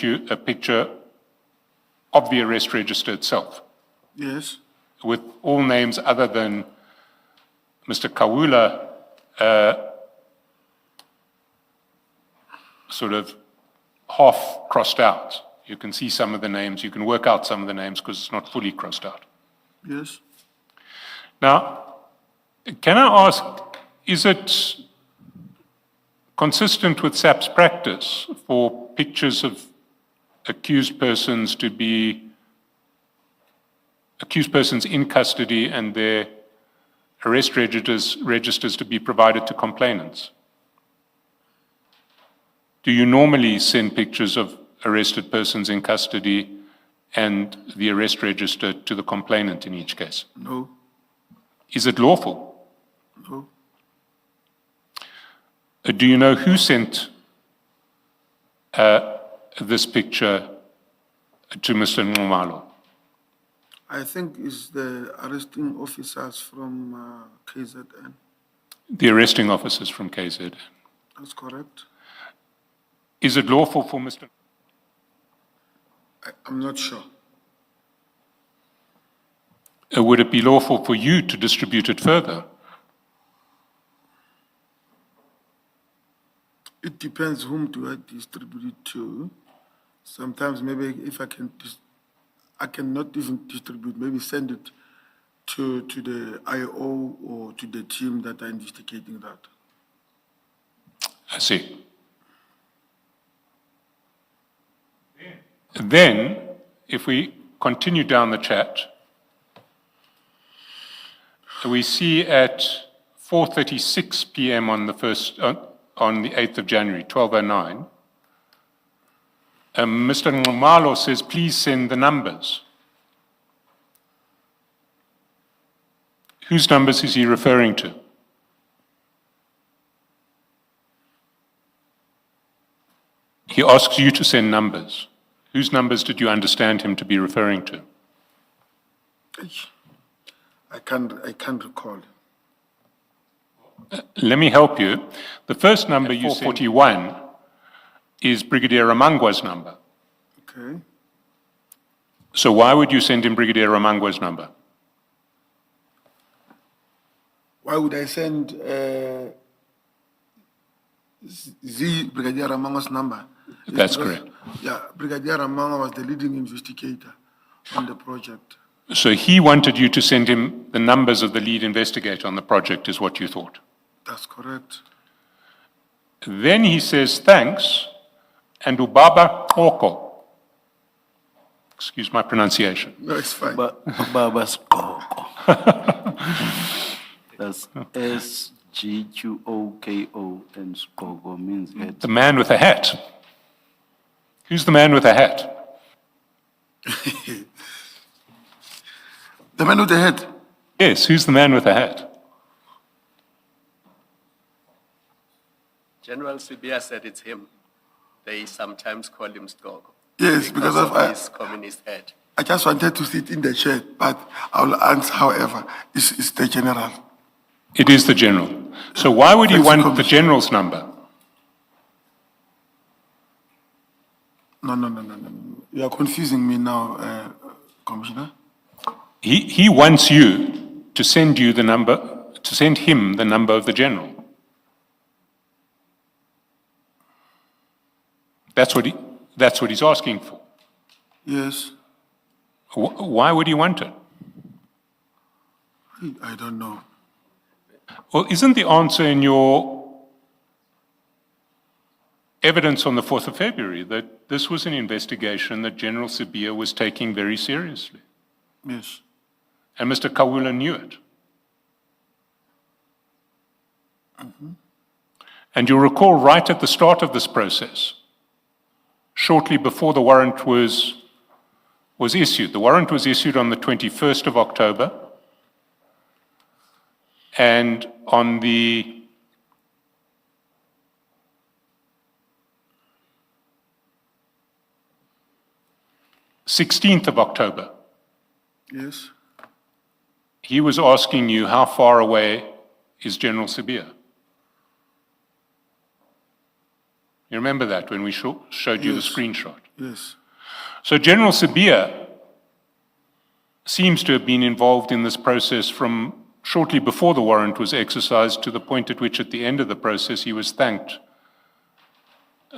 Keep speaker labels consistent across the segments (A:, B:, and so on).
A: you a picture of the arrest register itself.
B: Yes.
A: With all names other than Mr. Khawula sort of half crossed out. You can see some of the names, you can work out some of the names because it's not fully crossed out.
B: Yes.
A: Now, can I ask, is it consistent with SAP's practice for pictures of accused persons to be accused persons in custody and their arrest registers to be provided to complainants? Do you normally send pictures of arrested persons in custody and the arrest register to the complainant in each case?
B: No.
A: Is it lawful?
B: No.
A: Do you know who sent this picture to Mr. Nxumalo?
B: I think it's the arresting officers from KZN.
A: The arresting officers from KZN.
B: That's correct.
A: Is it lawful for Mr.
B: I'm not sure.
A: Would it be lawful for you to distribute it further?
B: It depends whom do I distribute it to. Sometimes maybe if I cannot even distribute, maybe send it to the IO or to the team that are investigating that.
A: I see. Then, if we continue down the chat, we see at 4:36 p.m. on the 8th of January, 12:09, Mr. Nxumalo says, please send the numbers. Whose numbers is he referring to? He asks you to send numbers. Whose numbers did you understand him to be referring to?
B: I can't recall.
A: Let me help you. The first number you said, 441, is Brigadier Ramangwa's number.
B: Okay.
A: So why would you send him Brigadier Ramangwa's number?
B: Why would I send Brigadier Ramangwa's number?
A: That's correct.
B: Yeah, Brigadier Ramangwa was the leading investigator on the project.
A: So he wanted you to send him the numbers of the lead investigator on the project, is what you thought?
B: That's correct.
A: Then he says, thanks, and Ubaba Koko. Excuse my pronunciation.
B: No, it's fine.
C: Baba's Koko. That's SGQOKO, and Skoko means head.
A: The man with a hat. Who's the man with a hat?
B: The man with the hat?
A: Yes, who's the man with a hat?
D: General Sibia said it's him. They sometimes call him Skoko.
B: Yes, because of
D: his communist head.
B: I just wanted to sit in the chair, but I will answer, however, it's the general.
A: It is the general. So why would you want the general's number?
B: No. You are confusing me now, Commissioner.
A: He wants you to send you the number, to send him the number of the general. That's what he's asking for.
B: Yes.
A: Why would he want it?
B: I don't know.
A: Well, isn't the answer in your evidence on the 4th of February that this was an investigation that General Sibia was taking very seriously?
B: Yes.
A: And Mr. Khawula knew it.
B: Mm-hmm.
A: And you'll recall right at the start of this process, shortly before the warrant was issued. The warrant was issued on the 21st of October. And on the October 16th,
B: yes,
A: he was asking you how far away is General Sibia. You remember that when we showed you the screenshot?
B: Yes.
A: So General Sabia seems to have been involved in this process from shortly before the warrant was exercised to the point at which at the end of the process he was thanked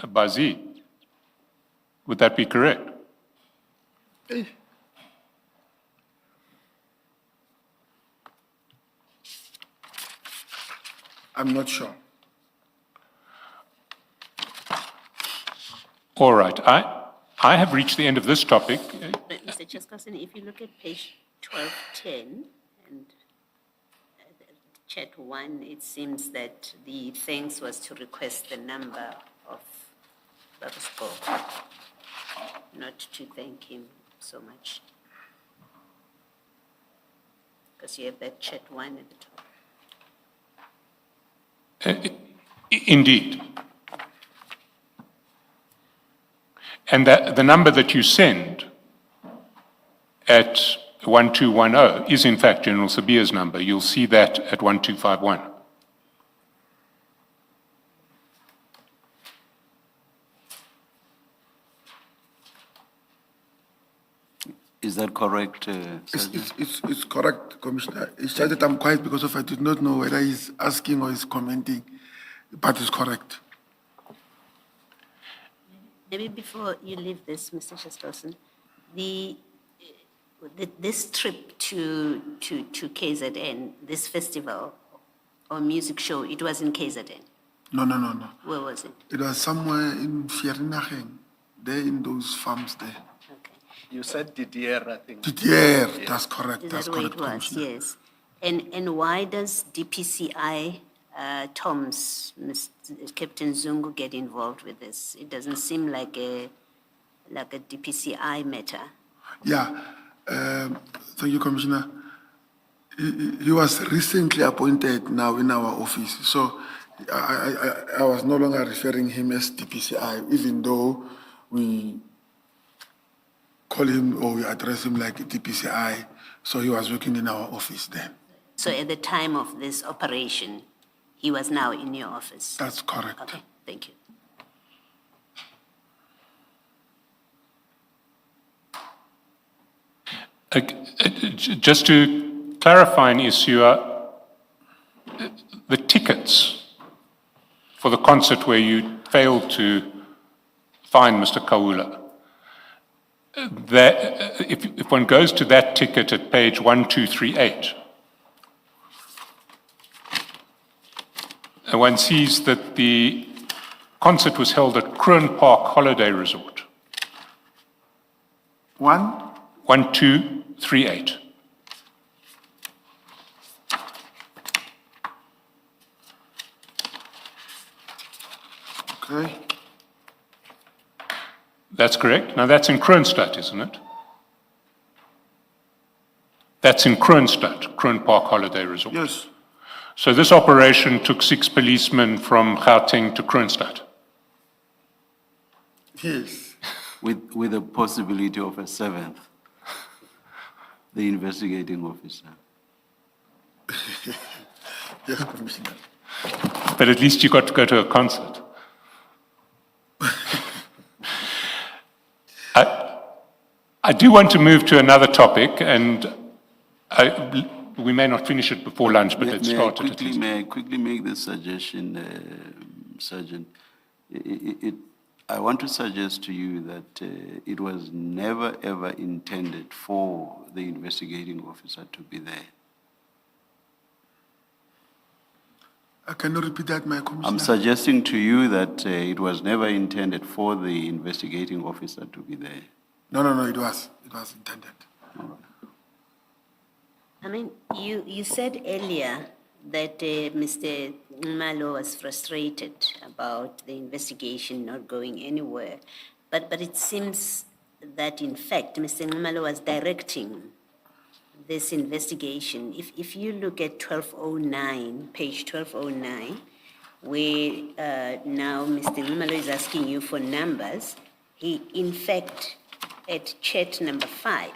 A: by Z. Would that be correct?
B: I'm not sure.
A: All right. I have reached the end of this topic.
E: But Mr. Chairperson, if you look at page 1210 and chat 1, it seems that the thanks was to request the number of Babasco, not to thank him so much. Because you have that chat 1 at the top.
A: Indeed. And that the number that you send at 1210 is in fact General Sabia's number. You'll see that at 1251.
C: Is that correct, Sergeant?
B: It's correct, Commissioner. It's just that I'm quiet because I did not know whether he's asking or he's commenting, but it's correct.
E: Maybe before you leave this, Mr. Chairperson, this trip to KZN, this festival or music show, it was in KZN.
B: No.
E: Where was it?
B: It was somewhere in Vierenaging, there in those farms there.
E: Okay.
D: You said Didier, I think.
B: Yeah, that's correct.
E: Is
B: That's
E: that where
B: correct,
E: it was?
B: Commissioner.
E: Yes. And why does DPCI Tom's Captain Zungu get involved with this? It doesn't seem like a DPCI matter.
B: Yeah, thank you, Commissioner. He was recently appointed now in our office, so I was no longer referring him as DPCI, even though we call him or we address him like DPCI. So he was working in our office then.
E: So at the time of this operation, he was now in your office?
B: That's correct.
E: Okay, thank you.
A: Just to clarify an issue, the tickets for the concert where you failed to find Mr. Khawula, if one goes to that ticket at page 1238, one sees that the concert was held at Kroon Park Holiday Resort. 1238.
B: Okay.
A: That's correct. Now that's in Kroonstad, isn't it? That's in Kroonstad, Kroon Park Holiday Resort.
B: Yes.
A: So this operation took 6 policemen from Gauteng to Kroonstad.
B: Yes.
C: With the possibility of a 7th, the investigating officer.
B: Yes, Commissioner.
A: But at least you got to go to a concert. I do want to move to another topic, and we may not finish it before lunch, but let's start it at least.
C: May I quickly make this suggestion, Sergeant? I want to suggest to you that it was never ever intended for the investigating officer to be there.
B: Can you repeat that, my Commissioner?
C: I'm suggesting to you that it was never intended for the investigating officer to be there.
B: No, it was intended.
E: I mean, you said earlier that Mr. Nxumalo was frustrated about the investigation not going anywhere. But it seems that, in fact, Mr. Nxumalo was directing this investigation. If you look at 1209, page 1209, where now Mr. Nxumalo is asking you for numbers, he, in fact, at chat number 5,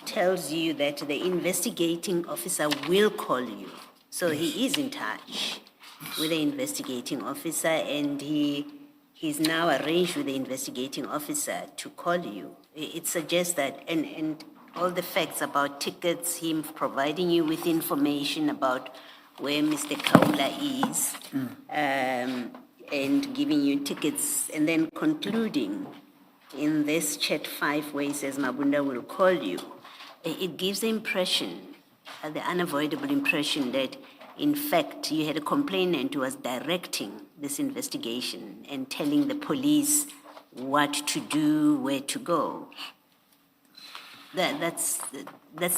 E: tells you that the investigating officer will call you. So he is in touch with the investigating officer, and he he's now arranged with the investigating officer to call you. It suggests that, and all the facts about tickets, him providing you with information about where Mr. Khawula is, and giving you tickets, and then concluding in this chat 5 where he says Mabunda will call you. It gives the impression, the unavoidable impression that in fact you had a complainant who was directing this investigation and telling the police what to do, where to go. That's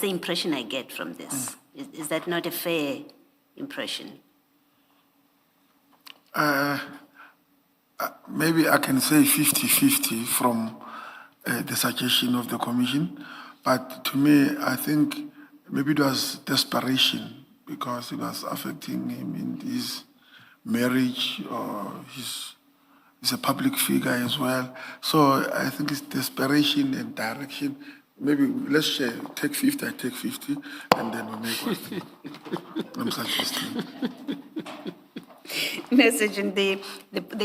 E: the impression I get from this. Is that not a fair impression?
B: Maybe I can say 50-50 from the suggestion of the commission, but to me, I think maybe it was desperation because it was affecting him in his marriage, or he's a public figure as well. So I think it's desperation and direction. Maybe let's share, take 50, I take 50, and then we make what I'm suggesting.
E: No, Sergeant, the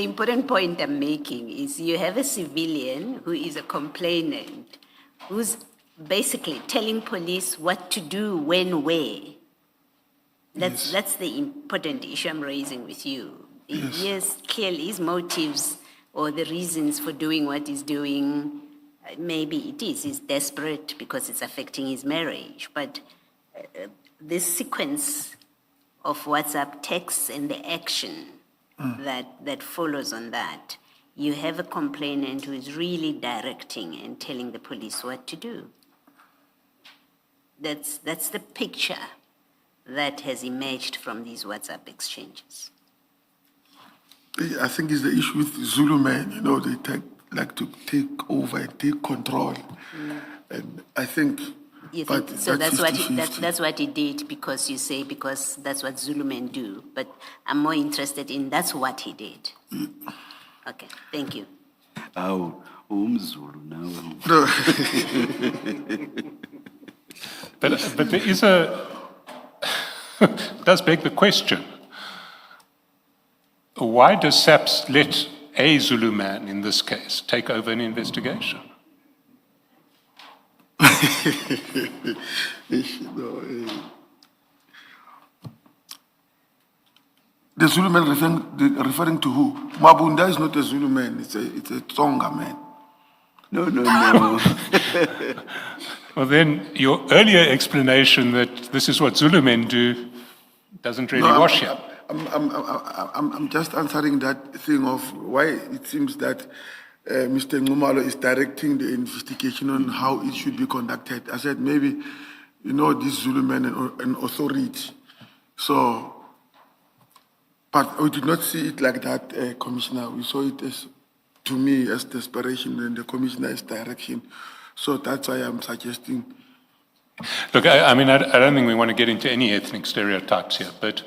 E: important point I'm making is you have a civilian who is a complainant, who's basically telling police what to do, when, where. That's the important issue I'm raising with you. Yes, clearly his motives or the reasons for doing what he's doing, maybe he's desperate because it's affecting his marriage, but this sequence of WhatsApp texts and the action that follows on that, you have a complainant who is really directing and telling the police what to do. That's the picture that has emerged from these WhatsApp exchanges.
B: I think it's the issue with Zulu men, they like to take over and take control. And I think...
E: You think, so that's what he did because you say, because that's what Zulu men do. But I'm more interested in that's what he did. Okay, thank you.
C: Oh, Zulu now.
B: No.
A: But there is it does beg the question. Why does SAPS let a Zulu man, in this case, take over an investigation?
B: The Zulu man referring to who? Mabunda is not a Zulu man, it's a Tsonga man.
C: No.
A: Well, then your earlier explanation that this is what Zulu men do doesn't really wash here.
B: I'm just answering that thing of why it seems that Mr. Nxumalo is directing the investigation on how it should be conducted. I said maybe, this Zulu man and authority. So, but we did not see it like that, Commissioner. We saw it as, to me, as desperation, and the Commissioner's direction. So that's why I'm suggesting.
A: Look, I mean, I don't think we want to get into any ethnic stereotypes here, but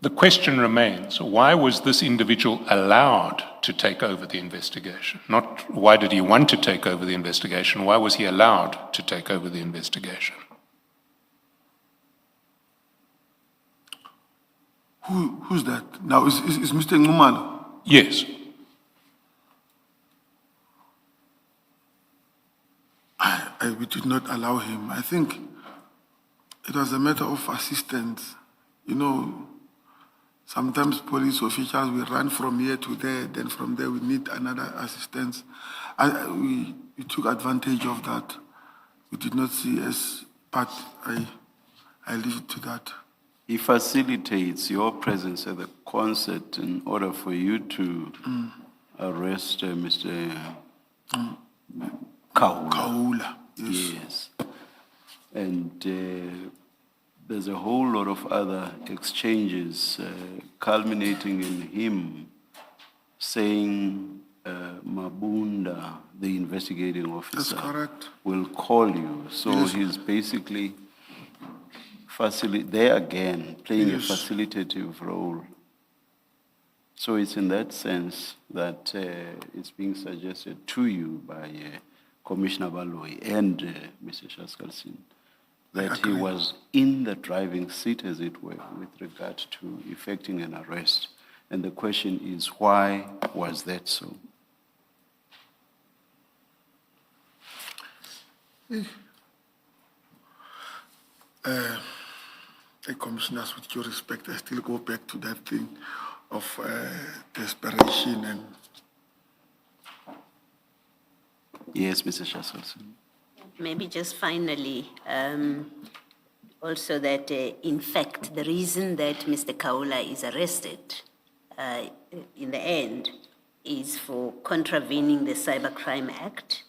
A: the question remains, why was this individual allowed to take over the investigation? Not why did he want to take over the investigation, why was he allowed to take over the investigation?
B: Who's that? Now, is Mr. Nxumalo?
A: Yes.
B: We did not allow him. I think it was a matter of assistance. Sometimes police officials will run from here to there, then from there we need another assistance. We took advantage of that. We did not see as, but I leave it to that.
C: He facilitates your presence at the concert in order for you to arrest Mr.
B: Khawula.
C: Yes. And there's a whole lot of other exchanges culminating in him saying Mabunda, the investigating officer,
B: That's correct.
C: will call you. So
B: Yes.
C: he's basically there again, playing
B: Yes.
C: a facilitative role. So it's in that sense that it's being suggested to you by Commissioner Baloyi and Mr. Shaskalsin that he
B: agree.
C: was in the driving seat, as it were, with regard to effecting an arrest. And the question is, why was that so?
B: Commissioners, with due respect, I still go back to that thing of desperation and
C: Yes, Mr. Shassos.
E: Maybe just finally, also that in fact, the reason that Mr. Khawula is arrested in the end is for contravening the Cybercrime Act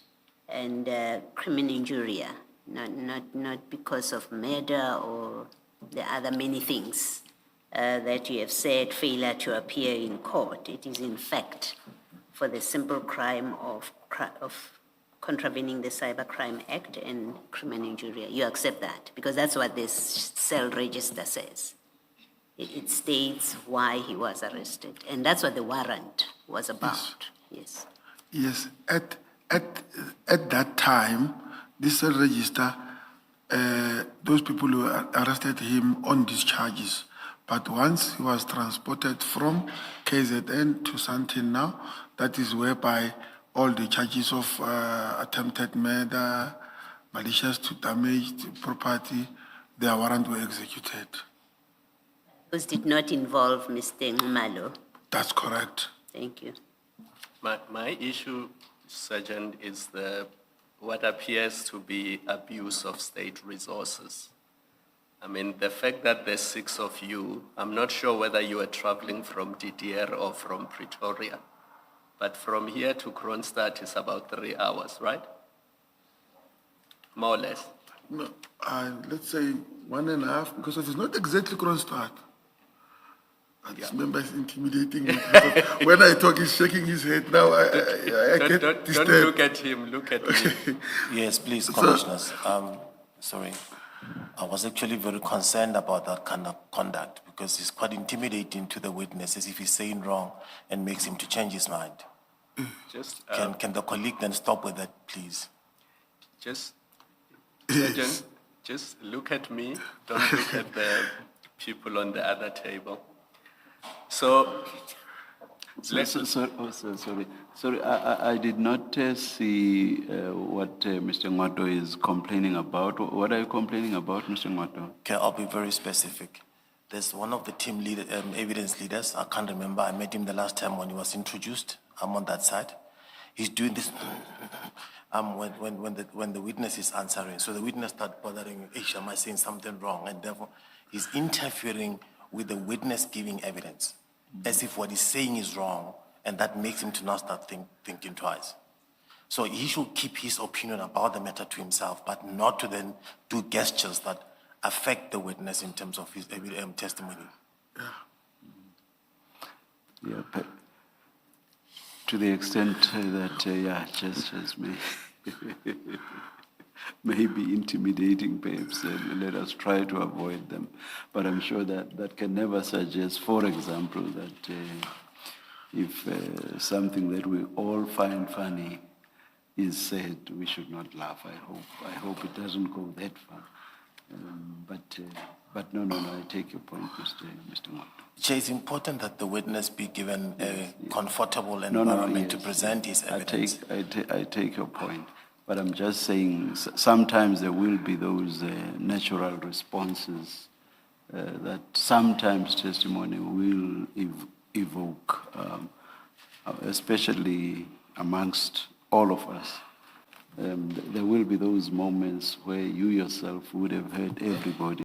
E: and criminal injury, not because of murder or the other many things that you have said, failure to appear in court. It is in fact for the simple crime of contravening the Cybercrime Act and criminal injury. You accept that because that's what this cell register says. It states why he was arrested, and that's what the warrant was about. Yes.
B: yes, at that time, this cell register, those people who arrested him on these charges. But once he was transported from KZN to Sandton now, that is whereby all the charges of attempted murder, malicious to damage to property, their warrant were executed.
E: Those did not involve Mr. Nxumalo.
B: That's correct.
E: Thank you.
D: My issue, Sergeant, is what appears to be abuse of state resources. I mean, the fact that there's 6 of you, I'm not sure whether you are traveling from DDR or from Pretoria, but from here to Kronstadt is about 3 hours, right? More or less.
B: No, let's say 1.5, because it's not exactly Kronstadt. This member is intimidating me. Because when I talk, he's shaking his head. Now I get
D: Don't
B: disturbed.
D: look at him, look at me.
F: Yes, please, Commissioners. Sorry. I was actually very concerned about that kind of conduct because it's quite intimidating to the witness as if he's saying wrong and makes him to change his mind.
D: Just,
F: Can the colleague then stop with that, please?
D: Sergeant, just look at me, don't look at the people on the other table. So,
C: Sorry, I did not see what Mr. Ngwato is complaining about. What are you complaining about, Mr. Ngwato?
F: Okay, I'll be very specific. There's one of the team evidence leaders. I can't remember. I met him the last time when he was introduced. I'm on that side. He's doing this when the witness is answering. So the witness starts bothering, am I saying something wrong? And therefore, he's interfering with the witness giving evidence, as if what he's saying is wrong, and that makes him to not start thinking twice. So he should keep his opinion about the matter to himself, but not to then do gestures that affect the witness in terms of his testimony.
C: Yeah, but to the extent that, gestures may be intimidating, perhaps, and let us try to avoid them. But I'm sure that can never suggest, for example, that if something that we all find funny is said, we should not laugh. I hope it doesn't go that far. But no, I take your point, Mr. Ngwato.
F: Chair, it's important that the witness be given a comfortable environment to present his evidence.
C: I take your point. But I'm just saying, sometimes there will be those natural responses that sometimes testimony will evoke, especially amongst all of us. There will be those moments where you yourself would have heard everybody